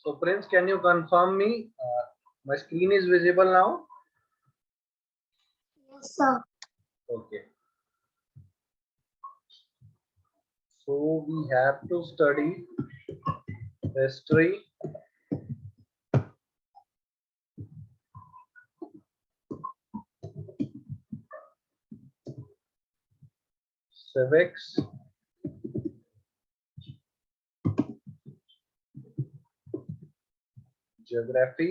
So Prince, can you confirm me? My screen is visible now? Yes, sir. Okay. So we have to study history, civics, geography,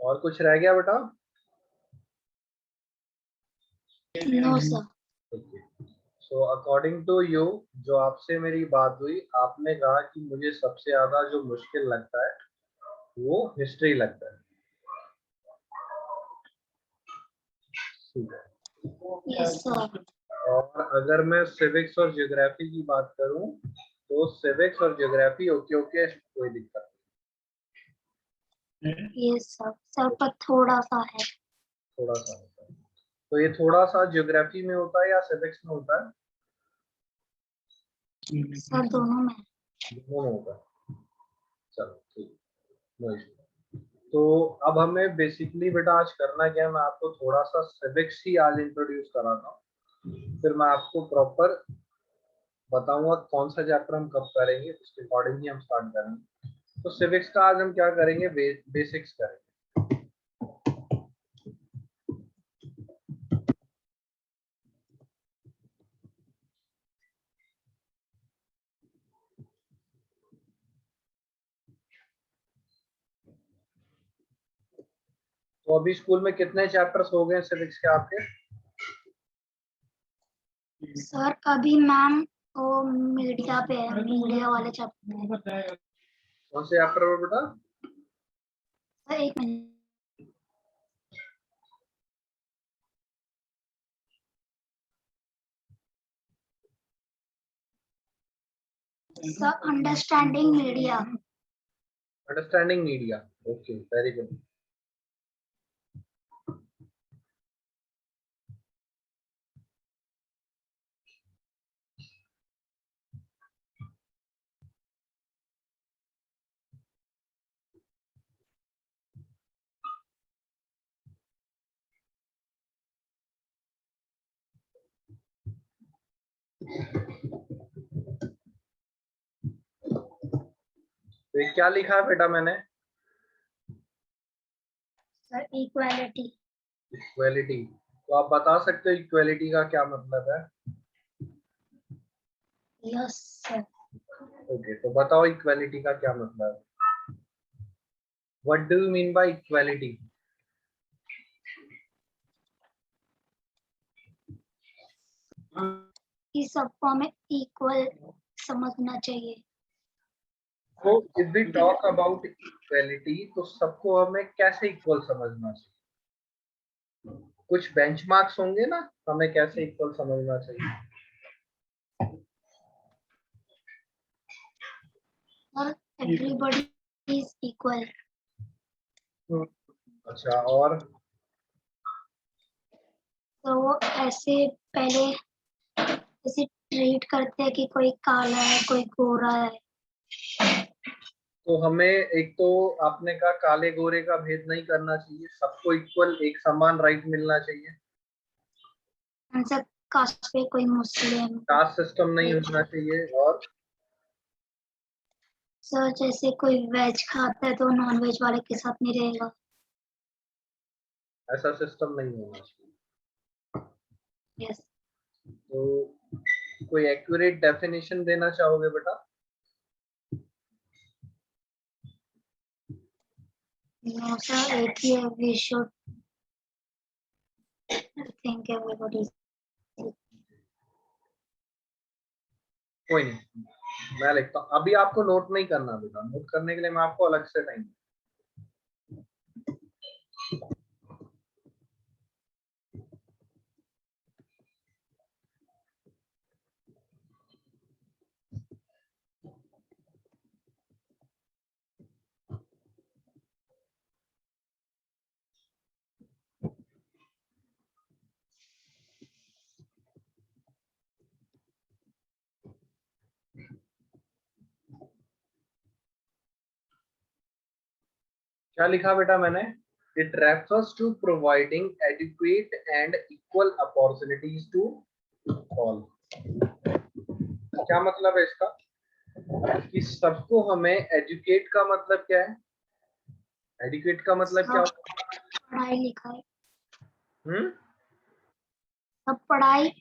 और कुछ रह गया बेटा? No, sir. Okay. So according to you, जो आपसे मेरी बात हुई, आपने कहा कि मुझे सबसे ज्यादा जो मुश्किल लगता है वो हिस्ट्री लगता है। ठीक है। Yes, sir. और अगर मैं सिविक्स और ज्योग्राफी की बात करूं तो सिविक्स और ज्योग्राफी ओके ओके, कोई दिक्कत नहीं। Yes, sir. सर पर थोड़ा सा है। थोड़ा सा होता है। तो ये थोड़ा सा ज्योग्राफी में होता है या सिविक्स में होता है? सर दोनों में। दोनों में होता है। चलो ठीक, नो इशू। तो अब हमें बेसिकली बेटा आज करना क्या है, मैं आपको थोड़ा सा सिविक्स ही आज इंट्रोड्यूस कराता हूँ, फिर मैं आपको प्रॉपर बताऊंगा कौन सा चैप्टर हम कब करेंगे, उसके अकॉर्डिंग ही हम स्टार्ट करेंगे। तो सिविक्स का आज हम क्या करेंगे, बेसिक्स करेंगे। तो अभी स्कूल में कितने चैप्टर्स हो गए सिविक्स के आपके? सर अभी मैम वो मीडिया पे है, मीडिया वाले चैप्टर। कौन से चैप्टर में बेटा? सर एक minute. Sir understanding media. Understanding media, okay, very good. तो ये क्या लिखा है बेटा मैंने? Sir equality. इक्वालिटी, तो आप बता सकते हो इक्वालिटी का क्या मतलब है? Yes sir. ओके, तो बताओ इक्वालिटी का क्या मतलब है? What do you mean by equality? कि सबको हमें इक्वल समझना चाहिए। तो if we talk about equality, तो सबको हमें कैसे इक्वल समझना चाहिए? कुछ बेंचमार्क्स होंगे ना, हमें कैसे इक्वल समझना चाहिए? और एवरीबॉडी इज इक्वल। अच्छा, और तो वो ऐसे पहले ऐसे ट्रीट करते हैं कि कोई काला है कोई गोरा है। तो हमें एक तो आपने कहा काले गोरे का भेद नहीं करना चाहिए, सबको इक्वल एक समान राइट मिलना चाहिए। आंसर कास्ट पे कोई मुस्लिम। कास्ट सिस्टम नहीं होना चाहिए। और सर जैसे कोई वेज खाता है तो नॉन वेज वाले के साथ नहीं रहेगा। ऐसा सिस्टम नहीं होना चाहिए। यस। तो कोई एक्यूरेट डेफिनेशन देना चाहोगे बेटा? नो सर, एक ही है, वी शुड थिंक एवरीबॉडी। कोई नहीं, मैं लिखता हूँ। अभी आपको नोट नहीं करना बेटा, नोट करने के लिए मैं आपको अलग से टाइम। क्या लिखा बेटा मैंने? It refers to providing adequate and equal opportunities to all. क्या मतलब है इसका? कि सबको हमें एजुकेट का मतलब क्या है? एजुकेट का मतलब क्या सब होता पढ़ाई लिखाई, है? सब पढ़ाई,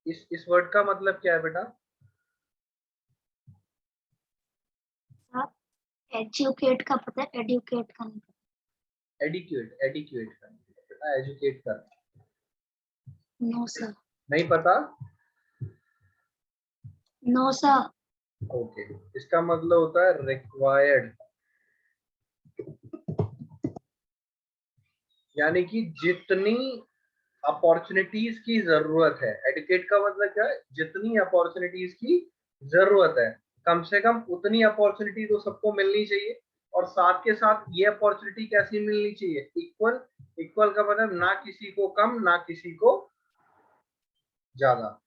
इस वर्ड का मतलब क्या है बेटा? सब एजुकेट का पता है, एडुकेट का नहीं पता। एडिक्वेट, एडिक्वेट करना बेटा, एजुकेट करना। नो सर, नहीं पता? No sir. ओके, इसका मतलब होता है रिक्वायर्ड, यानी कि जितनी अपॉर्चुनिटीज की जरूरत है। एडुकेट का मतलब क्या है? जितनी अपॉर्चुनिटीज की जरूरत है, कम से कम उतनी अपॉर्चुनिटी तो सबको मिलनी चाहिए। और साथ के साथ ये अपॉर्चुनिटी कैसी मिलनी चाहिए? इक्वल। इक्वल का मतलब ना किसी को कम ना किसी को ज्यादा।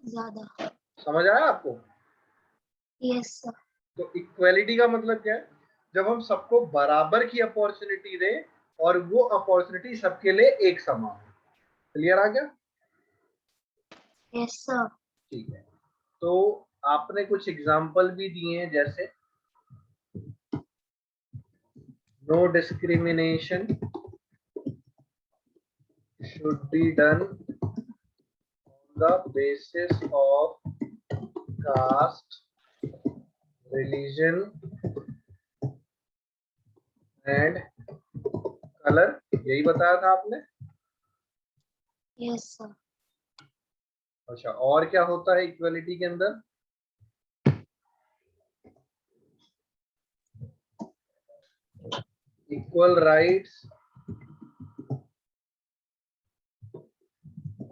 ज्यादा। समझ आया आपको? Yes sir. तो इक्वलिटी का मतलब क्या है? जब हम सबको बराबर की अपॉर्चुनिटी दें और वो अपॉर्चुनिटी सबके लिए एक समान। क्लियर आ गया? Yes sir. ठीक है। तो आपने कुछ एग्जाम्पल भी दिए हैं, जैसे no discrimination should be done on the basis of caste, religion and color। यही बताया था आपने? Yes sir. अच्छा, और क्या होता है इक्वलिटी के अंदर? Equal rights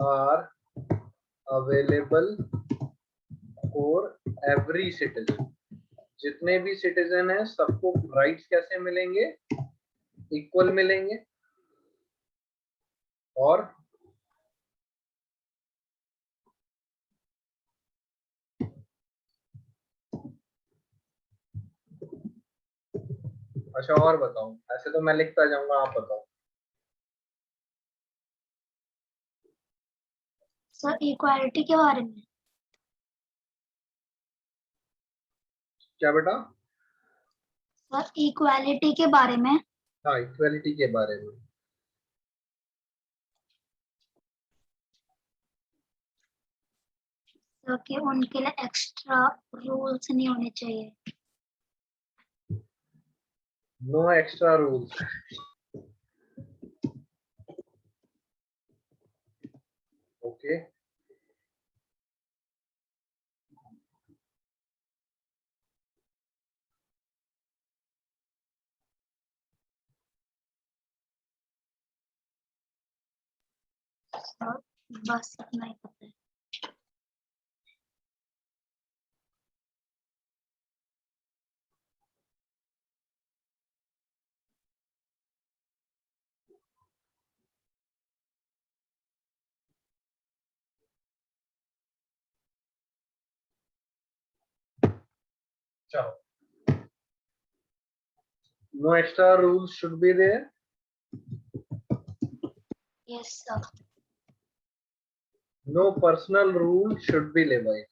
are available for every citizen. जितने भी सिटीजन हैं सबको राइट्स कैसे मिलेंगे? इक्वल मिलेंगे। और अच्छा, और बताओ। ऐसे तो मैं लिखता जाऊंगा, आप बताओ। सर इक्वालिटी के बारे में, क्या बेटा? सर इक्वालिटी के बारे में। हाँ, इक्वलिटी के बारे में। सर कि उनके लिए एक्स्ट्रा रूल्स नहीं होने चाहिए। No extra rules. Okay. Sir बस इतना ही पता है। चलो, no extra rules should be there. Yes sir. No personal rule should be levied.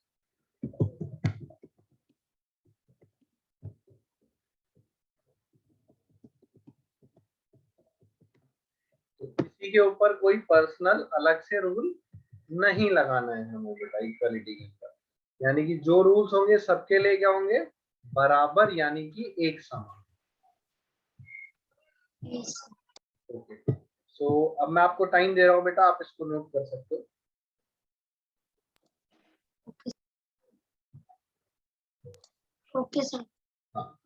तो किसी के ऊपर कोई पर्सनल अलग से रूल नहीं लगाना है हमें बेटा इक्वालिटी के ऊपर। यानी कि जो रूल्स होंगे सबके लिए क्या होंगे? बराबर, यानी कि एक समान। यस। ओके। सो अब मैं आपको टाइम दे रहा हूँ बेटा, आप इसको नोट कर सकते हो। ओके। Okay sir. हाँ।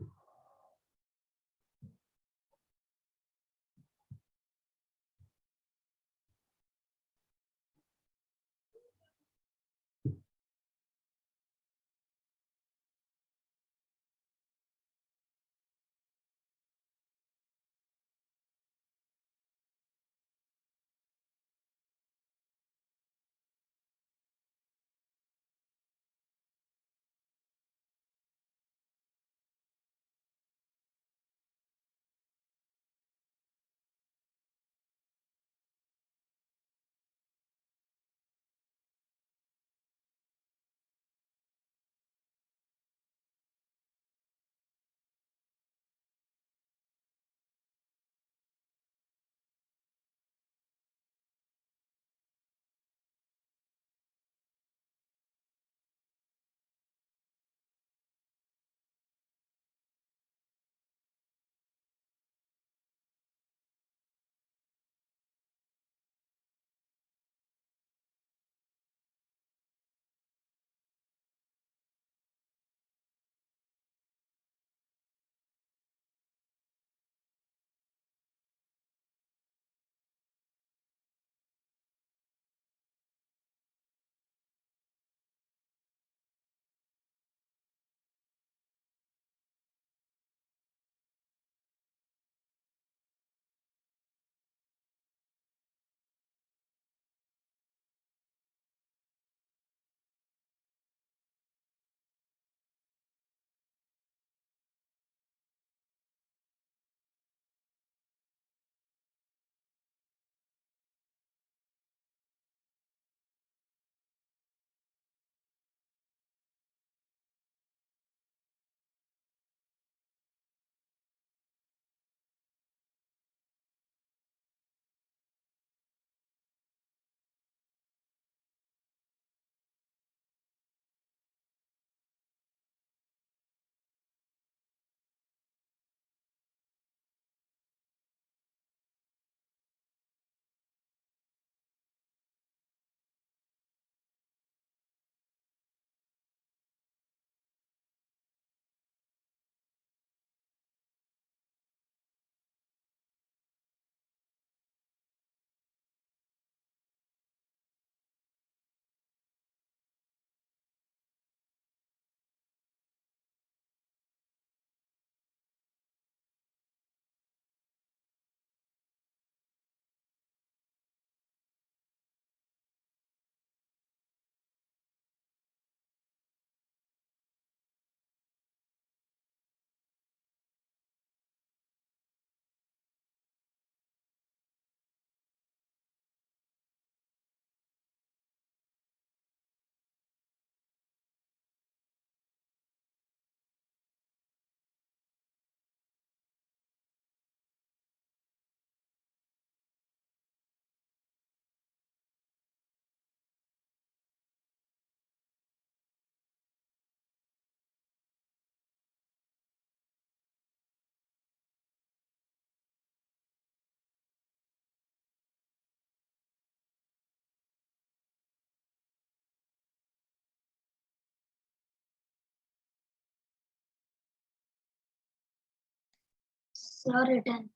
Sir return.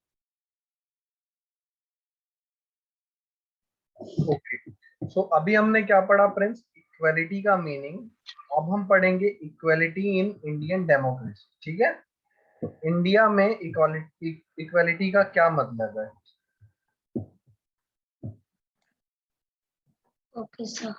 ओके, सो अभी हमने क्या पढ़ा फ्रेंड्स? इक्वालिटी का मीनिंग। अब हम पढ़ेंगे इक्वालिटी इन इंडियन डेमोक्रेसी। ठीक है, तो इंडिया में इक्वालिटी का क्या मतलब है? Okay sir.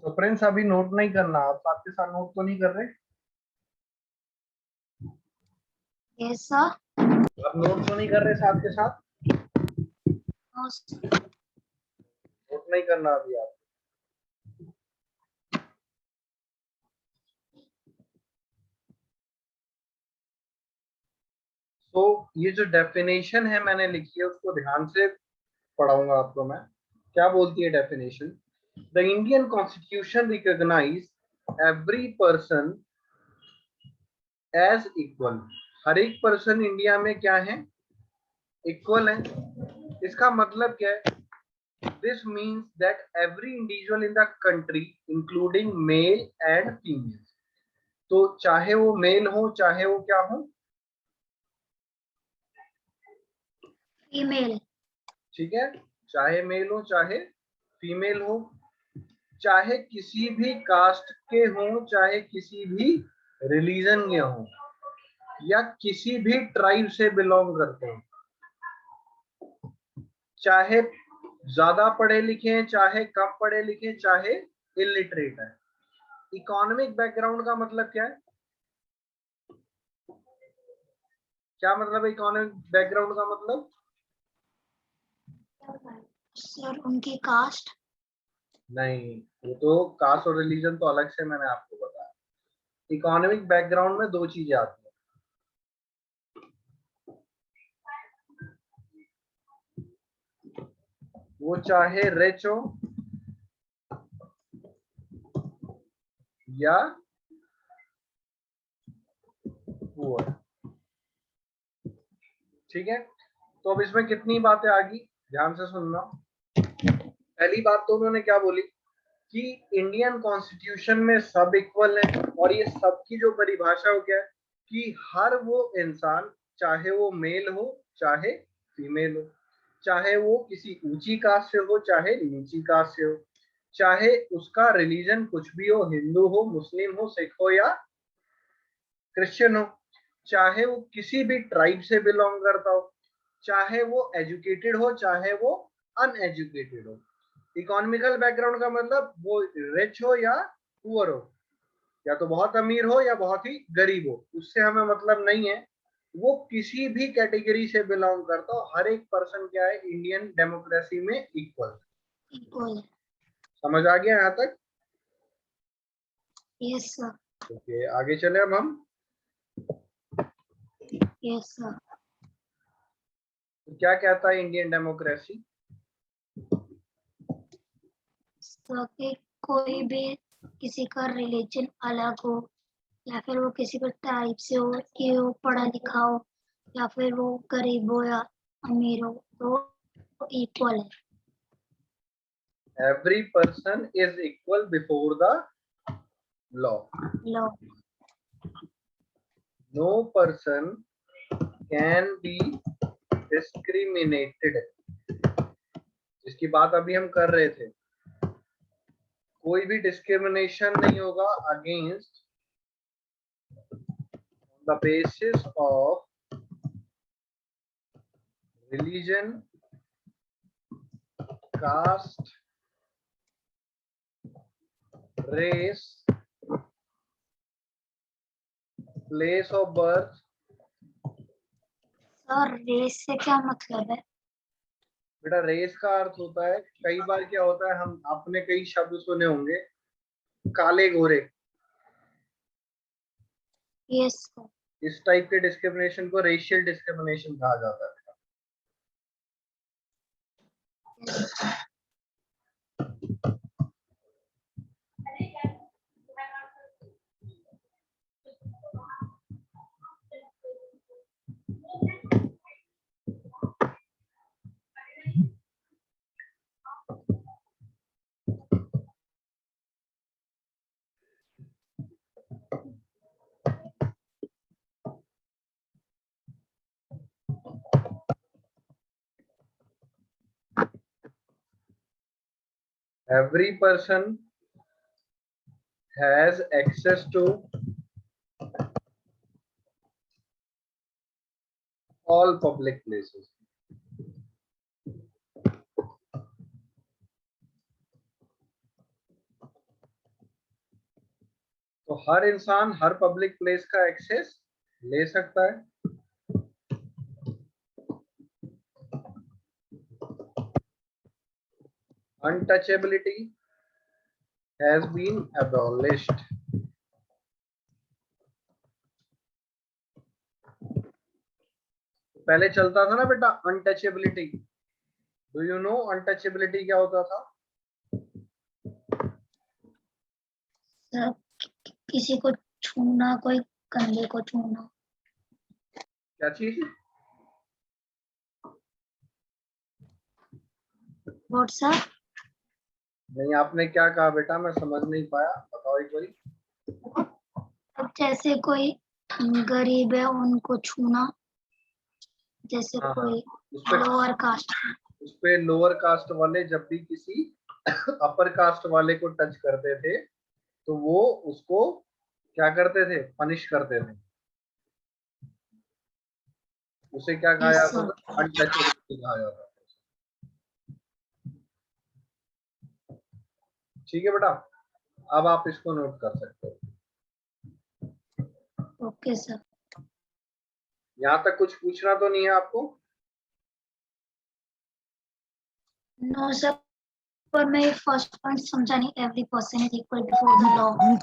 तो फ्रेंड्स अभी नोट नहीं करना, आप साथ के साथ नोट तो नहीं कर रहे? Yes sir. आप नोट तो नहीं कर रहे साथ के साथ? No sir. नोट नहीं करना अभी आप। तो ये जो डेफिनेशन है मैंने लिखी है उसको ध्यान से पढ़ाऊंगा आपको मैं। क्या बोलती है definition? The Indian constitution recognise every person as equal. हर एक पर्सन इंडिया में क्या है? इक्वल है। इसका मतलब क्या है? This means that every individual in the country including male and female, तो चाहे वो मेल हो चाहे वो क्या हो, फीमेल। ठीक है, चाहे मेल हो चाहे फीमेल हो, चाहे किसी भी कास्ट के हो, चाहे किसी भी रिलीजन के हो, या किसी भी ट्राइब से बिलोंग करते हो, चाहे ज्यादा पढ़े लिखे हैं चाहे कम पढ़े लिखे, चाहे इलिटरेट है। इकोनॉमिक बैकग्राउंड का मतलब क्या है? क्या मतलब है इकोनॉमिक बैकग्राउंड का मतलब? सर उनकी कास्ट। नहीं, वो तो कास्ट और रिलीजन तो अलग से मैंने आपको बताया। इकोनॉमिक बैकग्राउंड में दो चीजें आती हैं। वो चाहे रिच हो या पुअर। ठीक है, तो अब इसमें कितनी बातें आ गई, ध्यान से सुनना। पहली बात तो उन्होंने क्या बोली कि इंडियन कॉन्स्टिट्यूशन में सब इक्वल है, और ये सब की जो परिभाषा हो क्या है कि हर वो इंसान, चाहे वो मेल हो चाहे फीमेल हो, चाहे वो किसी ऊंची कास्ट से हो चाहे नीची कास्ट से हो, चाहे उसका रिलीजन कुछ भी हो, हिंदू हो, मुस्लिम हो, सिख हो या क्रिश्चियन हो, चाहे वो किसी भी ट्राइब से बिलोंग करता हो, चाहे वो एजुकेटेड हो चाहे वो अनएजुकेटेड हो। इकोनॉमिकल बैकग्राउंड का मतलब वो रिच हो या पुअर हो, या तो बहुत अमीर हो या बहुत ही गरीब हो, उससे हमें मतलब नहीं है। वो किसी भी कैटेगरी से बिलोंग करता हो, हर एक पर्सन क्या है इंडियन डेमोक्रेसी में इक्वल। इक्वल। समझ आ गया यहाँ तक? Yes sir. ओके, आगे चले अब हम। Yes sir. तो क्या कहता है इंडियन डेमोक्रेसी? सर कि कोई भी किसी का रिलीजन अलग हो, या फिर वो किसी भी टाइप से हो, कि वो पढ़ा लिखा हो या फिर वो गरीब हो या अमीर हो, तो इक्वल है। Every person is equal before the law. Low. No person can be discriminated. जिसकी बात अभी हम कर रहे थे, कोई भी डिस्क्रिमिनेशन नहीं होगा against the basis of religion, caste, race, place of birth. Sir race से क्या मतलब है? बेटा रेस का अर्थ होता है, कई बार क्या होता है, हम आपने कई शब्द सुने होंगे, काले गोरे, यस सर। इस टाइप के डिस्क्रिमिनेशन को रेशियल डिस्क्रिमिनेशन कहा जाता है। Every person has access to all public places. तो हर इंसान हर पब्लिक प्लेस का एक्सेस ले सकता है। Untouchability has been abolished. पहले चलता था ना बेटा untouchability. Do you know untouchability क्या होता था? सर किसी को छूना, कोई कंधे को छूना। क्या चीज? What sir? नहीं, आपने क्या कहा बेटा, मैं समझ नहीं पाया, बताओ एक बारी। अब जैसे कोई गरीब है उनको छूना, जैसे हाँ, कोई उस पे लोअर कास्ट। उस पे लोअर कास्ट वाले जब भी किसी अपर कास्ट वाले को टच करते थे तो वो उसको क्या करते थे, पनिश करते थे। उसे क्या कहा यस जाता सर। था? अनटचेबिलिटी कहा जाता था। ठीक है बेटा, अब आप इसको नोट कर सकते हो। Okay sir. यहाँ तक कुछ पूछना तो नहीं है आपको? नो सर, पर मैं फर्स्ट पॉइंट समझा नहीं, every person is equal before the law.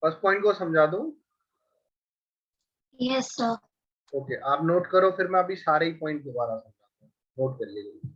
First point को समझा दूं? Yes sir. ओके, आप नोट करो, फिर मैं अभी सारे ही पॉइंट दोबारा समझाता हूँ, नोट कर लीजिए।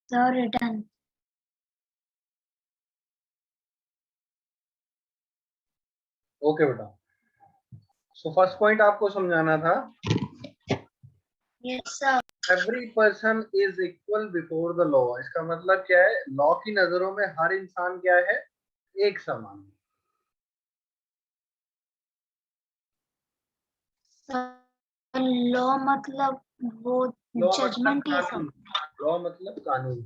Sir return. ओके बेटा, सो फर्स्ट पॉइंट आपको समझाना था, yes sir. Every person is equal before the law. इसका मतलब क्या है? लॉ की नजरों में हर इंसान क्या है? एक समान। सर लॉ मतलब वो लॉ मतलब जजमेंट ही सब। कानून, लॉ मतलब कानून।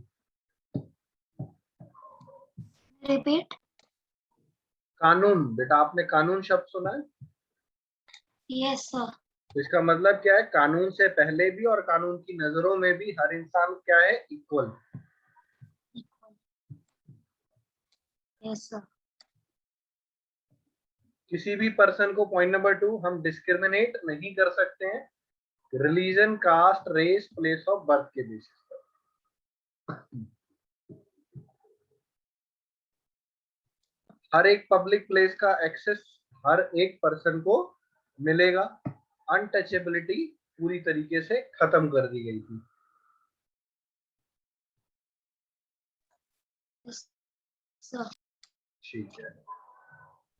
रिपीट। कानून बेटा, आपने कानून शब्द सुना है? Yes sir. तो इसका मतलब क्या है, कानून से पहले भी और कानून की नजरों में भी हर इंसान क्या है, इक्वल। Yes sir. किसी भी पर्सन को, पॉइंट नंबर 2, हम डिस्क्रिमिनेट नहीं कर सकते हैं religion, caste, race, place of birth के बेसिस पर। हर एक पब्लिक प्लेस का एक्सेस हर एक पर्सन को मिलेगा। अनटचेबिलिटी पूरी तरीके से खत्म कर दी गई थी। सर ठीक है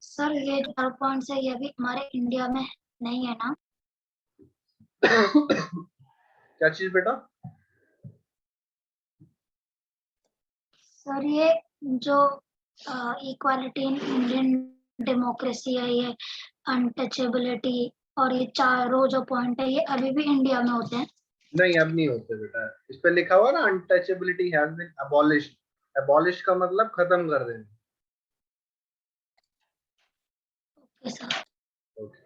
सर, ये जो 4 पॉइंट्स है ये भी हमारे इंडिया में नहीं है ना? क्या चीज बेटा? सर ये जो इक्वालिटी इन इंडियन डेमोक्रेसी है, ये अनटचेबिलिटी और ये चारों जो पॉइंट है ये अभी भी इंडिया में होते हैं? नहीं, अब नहीं होते बेटा। इस पे लिखा हुआ ना, untouchability has been abolished. Abolish का मतलब खत्म कर देना। Okay sir. ओके।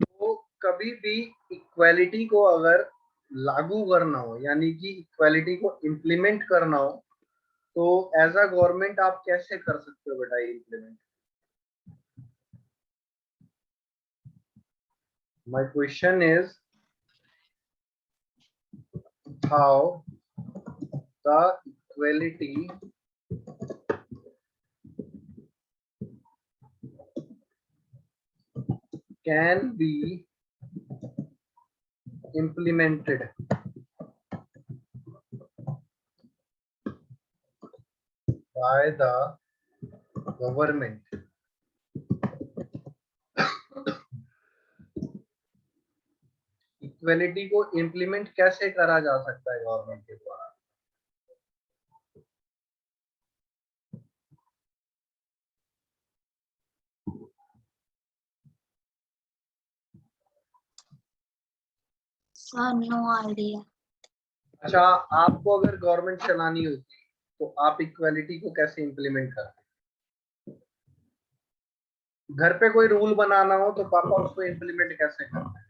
तो कभी भी इक्वालिटी को अगर लागू करना हो, यानी कि इक्वालिटी को इम्प्लीमेंट करना हो, तो एज अ गवर्नमेंट आप कैसे कर सकते हो बेटा implement? My question is how the equality can be implemented by the government। Equality को इम्प्लीमेंट कैसे करा जा सकता है गवर्नमेंट के द्वारा? Sir no idea. अच्छा, आपको अगर गवर्नमेंट चलानी होती तो आप इक्वलिटी को कैसे इम्प्लीमेंट करते? घर पे कोई रूल बनाना हो तो पापा उसको इम्प्लीमेंट कैसे करते हैं?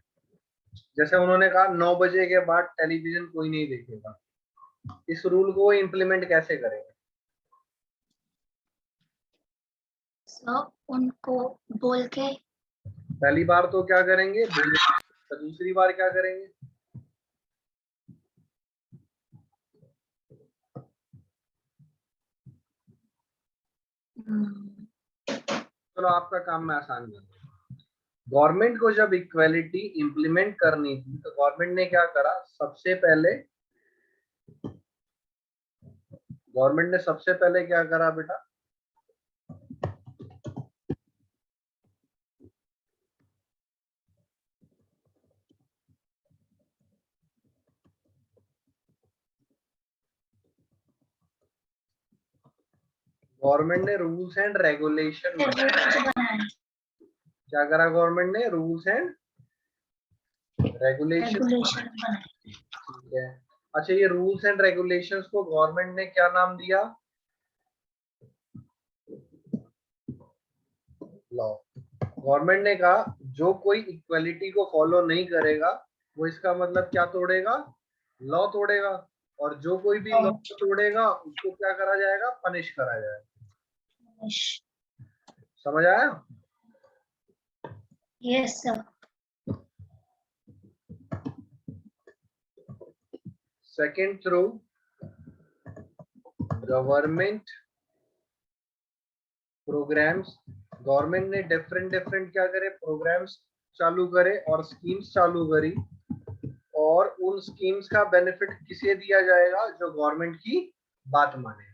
जैसे उन्होंने कहा 9 बजे के बाद टेलीविजन कोई नहीं देखेगा, इस रूल को इम्प्लीमेंट कैसे करेंगे? सर उनको बोल के। पहली बार तो क्या करेंगे, तो दूसरी बार क्या करेंगे? चलो आपका काम मैं आसान कर दूं। गवर्नमेंट को जब इक्वालिटी इंप्लीमेंट करनी थी तो गवर्नमेंट ने क्या करा, सबसे पहले क्या करा बेटा? गवर्नमेंट ने रूल्स एंड रेगुलेशन बनाए। क्या करा? गवर्नमेंट ने रूल्स एंड रेगुलेशन। रेगुलेशन बनाए। ठीक है। अच्छा, ये रूल्स एंड रेगुलेशंस को गवर्नमेंट ने क्या नाम दिया? लॉ। गवर्नमेंट ने कहा जो कोई इक्वालिटी को फॉलो नहीं करेगा वो इसका मतलब क्या तोड़ेगा? लॉ तोड़ेगा। और जो कोई भी लॉ तोड़ेगा उसको क्या करा जाएगा? पनिश करा जाएगा। समझ आया? Yes sir. Second, through government programmes. Government ने डिफरेंट डिफरेंट क्या करे, प्रोग्राम्स चालू करे और स्कीम्स चालू करी। और उन स्कीम्स का बेनिफिट किसे दिया जाएगा? जो गवर्नमेंट की बात मानेगा।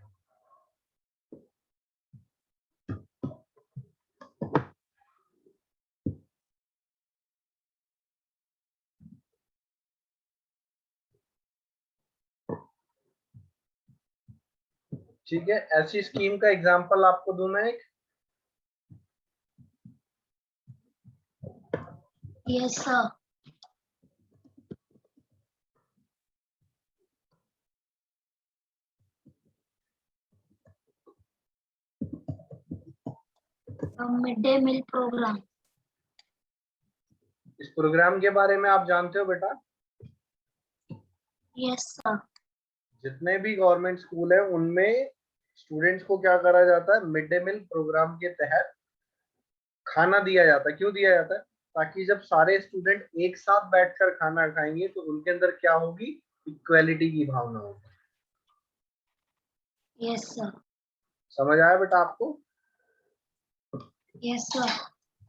ठीक है, ऐसी स्कीम का एग्जांपल आपको दूं मैं एक। Yes sir. Mid day meal programme. इस प्रोग्राम के बारे में आप जानते हो बेटा? Yes sir. जितने भी गवर्नमेंट स्कूल है उनमें स्टूडेंट्स को क्या करा जाता है, मिड डे मील प्रोग्राम के तहत खाना दिया जाता है। क्यों दिया जाता है? ताकि जब सारे स्टूडेंट एक साथ बैठकर खाना खाएंगे तो उनके अंदर क्या होगी, इक्वालिटी की भावना होगी। Yes sir. समझ आया बेटा आपको? Yes sir.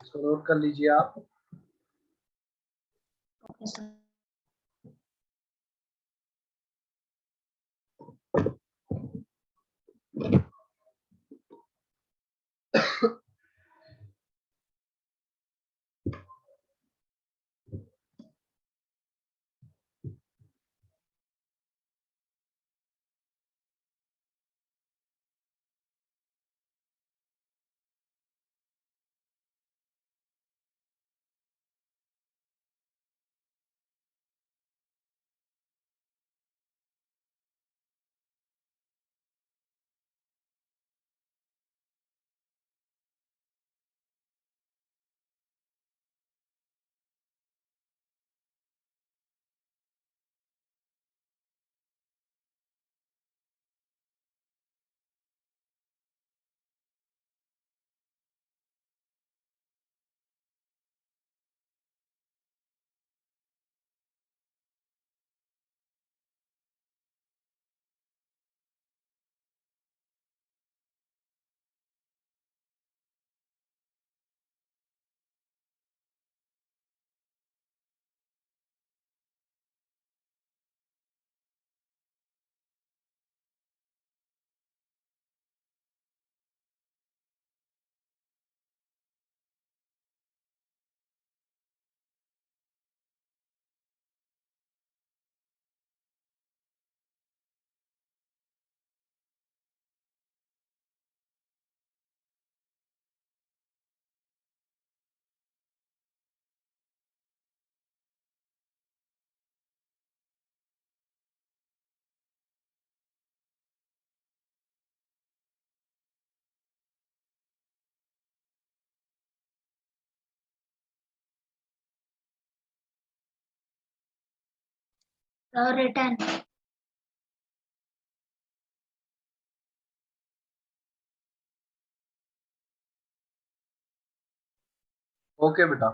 इसको नोट कर लीजिए आप। Okay sir. रिटर्न। ओके बेटा।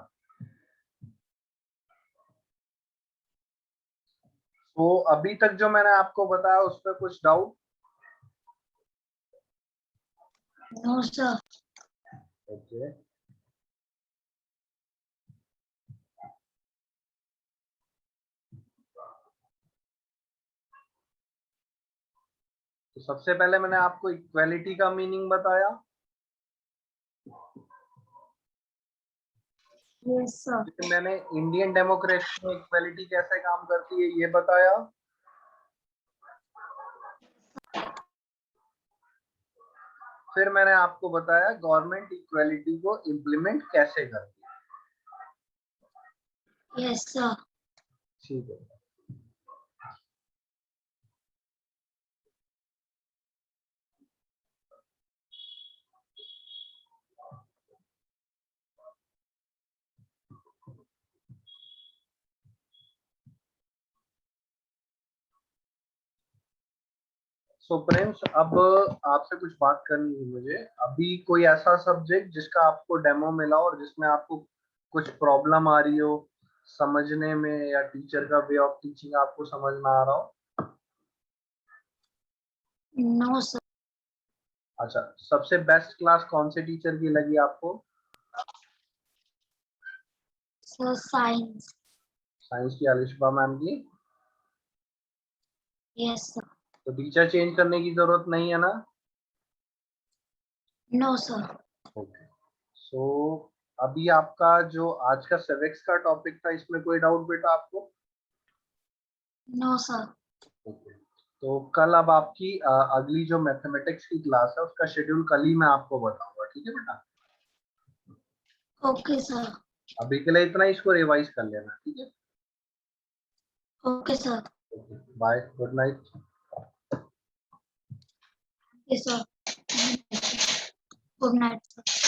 तो अभी तक जो मैंने आपको बताया उस पर कुछ डाउट? No sir. ओके। तो सबसे पहले मैंने आपको इक्वालिटी का मीनिंग बताया। Yes sir. फिर मैंने इंडियन डेमोक्रेसी में इक्वालिटी कैसे काम करती है ये बताया। फिर मैंने आपको बताया गवर्नमेंट इक्वालिटी को इम्प्लीमेंट कैसे करती है। Yes sir. ठीक है। सो प्रिंस, अब आपसे कुछ बात करनी है मुझे। अभी कोई ऐसा सब्जेक्ट जिसका आपको डेमो मिला और जिसमें आपको कुछ प्रॉब्लम आ रही हो समझने में, या टीचर का वे ऑफ टीचिंग आपको समझ में आ रहा हो? No sir. अच्छा, सबसे बेस्ट क्लास कौन से टीचर की लगी आपको? Sir science. साइंस की अलिशबा मैम की। Yes sir. तो टीचर चेंज करने की जरूरत नहीं है ना? No sir. ओके। सो अभी आपका जो आज का सिविक्स का टॉपिक था, इसमें कोई डाउट बेटा आपको? No sir. ओके। तो कल अब आपकी अगली जो मैथमेटिक्स की क्लास है उसका शेड्यूल कल ही मैं आपको बताऊंगा, ठीक है बेटा? Okay sir. अभी के लिए इतना ही, इसको रिवाइज कर लेना, ठीक है? Okay sir. Bye, good night. Okay sir. Good night sir.